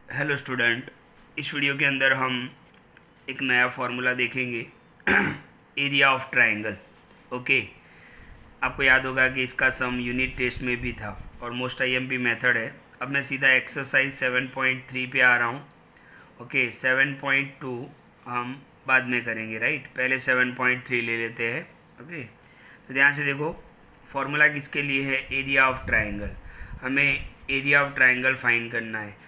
Hello student. इस video के अंदर हम एक नया फार्मूला देखेंगे एरिया ऑफ ट्रायंगल। ओके, आपको याद होगा कि इसका सम यूनिट टेस्ट में भी था और मोस्ट आईएमपी मेथड है। अब मैं सीधा एक्सरसाइज 7.3 पे आ रहा हूँ। ओके, 7.2 हम बाद में करेंगे, राइट। पहले 7.3 ले लेते हैं। ओके, तो ध्यान से देखो, फार्मूला किसके लिए है? Area of triangle. हमें एरिया ऑफ ट्रायंगल फाइंड करना है।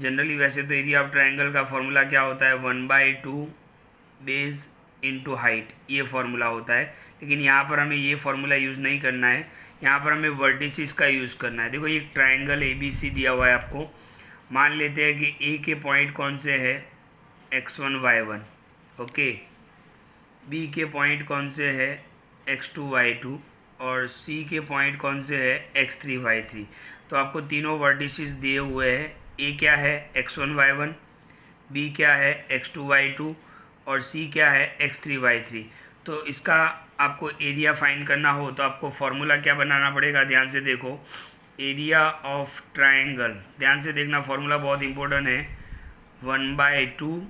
जनरली वैसे तो एरिया ऑफ ट्रायंगल का फॉर्मूला क्या होता है? 1/2 बेस इंटू हाइट, ये फार्मूला होता है। लेकिन यहाँ पर हमें ये फार्मूला यूज़ नहीं करना है, यहाँ पर हमें वर्टिसिस का यूज़ करना है। देखो, ये ट्रायंगल ABC दिया हुआ है आपको। मान लेते हैं कि ए के पॉइंट कौन से है? x1 y1। ओके, बी के पॉइंट कौन से है? x2 y2। और सी के पॉइंट कौन से है? x3 y3। तो आपको तीनों वर्टिसेस दिए हुए हैं। ए क्या है? x1 y1। बी क्या है? x2 y2। और सी क्या है? x3 y3। तो इसका आपको एरिया फाइंड करना हो तो आपको फॉर्मूला क्या बनाना पड़ेगा? ध्यान से देखो, एरिया ऑफ ट्रायंगल। ध्यान से देखना, फॉर्मूला बहुत इंपॉर्टेंट है। 1/2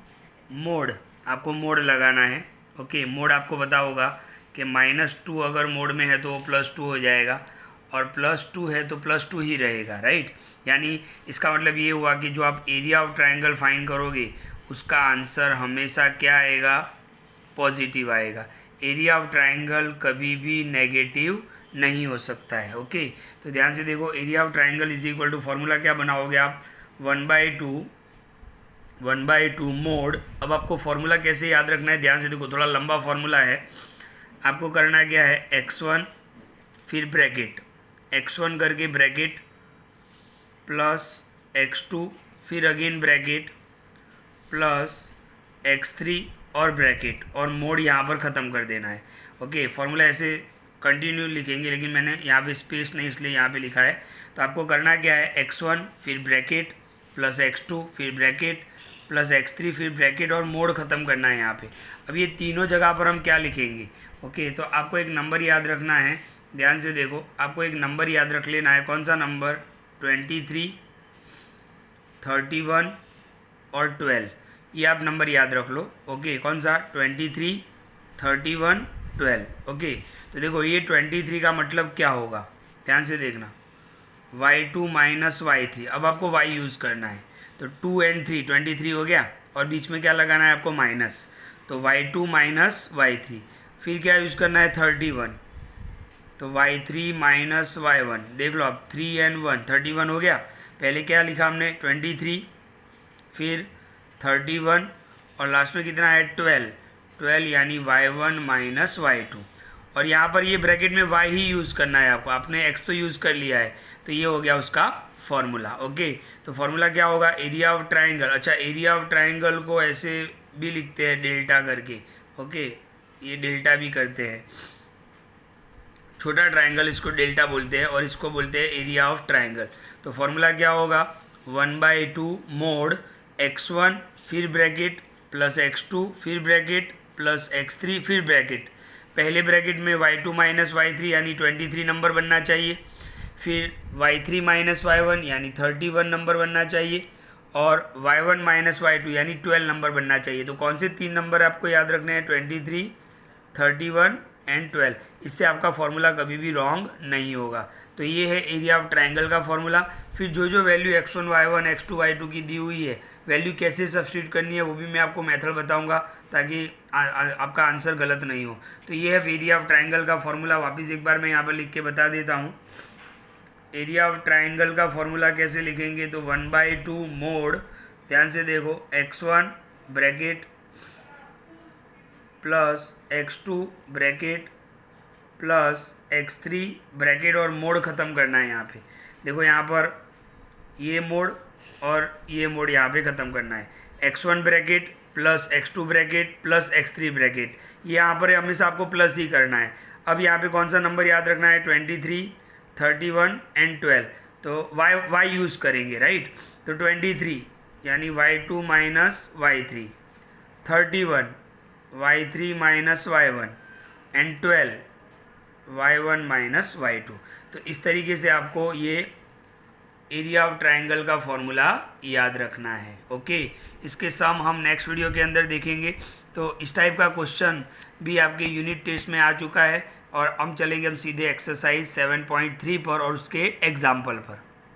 मोड, आपको मोड लगाना है। ओके, मोड आपको पता होगा कि -2 अगर मोड में है तो वो +2 हो जाएगा, और +2 है तो +2 ही रहेगा, राइट। यानी इसका मतलब ये हुआ कि जो आप एरिया ऑफ ट्रायंगल फाइंड करोगे उसका आंसर हमेशा क्या आएगा? पॉजिटिव आएगा। एरिया ऑफ ट्रायंगल कभी भी नेगेटिव नहीं हो सकता है। ओके, तो ध्यान से देखो, area of triangle is equal to, formula क्या बनाओगे आप? 1/2 मोड। अब आपको फॉर्मूला कैसे याद रखना है? ध्यान से देखो, थोड़ा लंबा फॉर्मूला है। आपको करना क्या है? x1 फिर ब्रैकेट, x1 करके ब्रैकेट प्लस x2 फिर अगेन ब्रैकेट प्लस x3 और ब्रैकेट, और मोड यहाँ पर ख़त्म कर देना है। ओके, फॉर्मूला ऐसे कंटिन्यू लिखेंगे, लेकिन मैंने यहाँ पे स्पेस नहीं इसलिए यहाँ पे लिखा है। तो आपको करना क्या है? x1 फिर ब्रैकेट प्लस x2 फिर ब्रैकेट प्लस x3 फिर ब्रैकेट, और मोड ख़त्म करना है यहाँ पे। अब ये तीनों जगह पर हम क्या लिखेंगे? ओके, तो आपको एक नंबर याद रखना है। ध्यान से देखो, आपको एक नंबर याद रख लेना है। कौन सा नंबर? 23, 31 और 12, ये आप नंबर याद रख लो। ओके, कौन सा? 23, 31, 12। ओके, तो देखो, ये 23 का मतलब क्या होगा? ध्यान से देखना, y2 माइनस y3। अब आपको y यूज़ करना है, तो 2 और 3, 23 हो गया, और बीच में क्या लगाना है आपको? माइनस। तो y2 माइनस y3। फिर क्या यूज़ करना है? 31, तो y3 माइनस y1। देख लो आप, 3 और 1, 31 हो गया। पहले क्या लिखा हमने? 23, फिर 31, और लास्ट में कितना है? 12 यानी y1 माइनस y2। और यहाँ पर ये ब्रैकेट में y ही यूज़ करना है आपको, आपने x तो यूज़ कर लिया है, तो ये हो गया उसका फॉर्मूला। ओके, तो फॉर्मूला क्या होगा? Area of triangle. अच्छा, एरिया ऑफ ट्रायंगल को ऐसे भी लिखते हैं, डेल्टा करके। ओके, ये डेल्टा भी करते हैं। छोटा ट्रायंगल इसको डेल्टा बोलते हैं, और इसको बोलते हैं एरिया ऑफ ट्रायंगल। तो फॉर्मूला क्या होगा? 1/2 मोड x1 फिर ब्रैकेट प्लस x2 फिर ब्रैकेट प्लस x3 फिर ब्रैकेट। पहले ब्रैकेट में y2 माइनस y3 यानी 23 नंबर बनना चाहिए, फिर y3 माइनस y1 यानी 31 नंबर बनना चाहिए, और y1 माइनस y2 यानी 12 नंबर बनना चाहिए। तो कौन से 3 नंबर आपको याद रखने हैं? 23, 31 एंड 12। इससे आपका फॉर्मूला कभी भी रॉन्ग नहीं होगा। तो ये है एरिया ऑफ ट्रायंगल का फॉर्मूला। फिर जो जो value x1 y1 x2 y2 की दी हुई है, वैल्यू कैसे सब्स्टिट्यूट करनी है वो भी मैं आपको मेथड बताऊंगा, ताकि आपका आंसर गलत नहीं हो। तो ये है एरिया ऑफ ट्रायंगल का फॉर्मूला। वापस एक बार मैं यहाँ पर लिख के बता देता हूँ। एरिया ऑफ ट्रायंगल का फॉर्मूला कैसे लिखेंगे? तो 1/2 मोड, ध्यान से देखो, x1 bracket plus x2 bracket plus x3 bracket, और मोड ख़त्म करना है यहाँ पे। देखो, यहाँ पर ये मोड और ये मोड यहाँ पे ख़त्म करना है। x1 bracket plus x2 bracket plus x3 bracket, ये यहाँ पर हमेशा आपको प्लस ही करना है। अब यहाँ पे कौन सा नंबर याद रखना है? 23, 31 एंड 12। तो y यूज़ करेंगे, राइट। तो 23 यानी y2 minus y3, 31 y3 minus y1 and 12 y1 minus y2। तो इस तरीके से आपको ये एरिया ऑफ ट्राइंगल का फॉर्मूला याद रखना है। ओके, इसके सम हम नेक्स्ट वीडियो के अंदर देखेंगे। तो इस टाइप का क्वेश्चन भी आपके यूनिट टेस्ट में आ चुका है और हम चलेंगे सीधे एक्सरसाइज 7.3 पर और उसके एग्जाम्पल पर।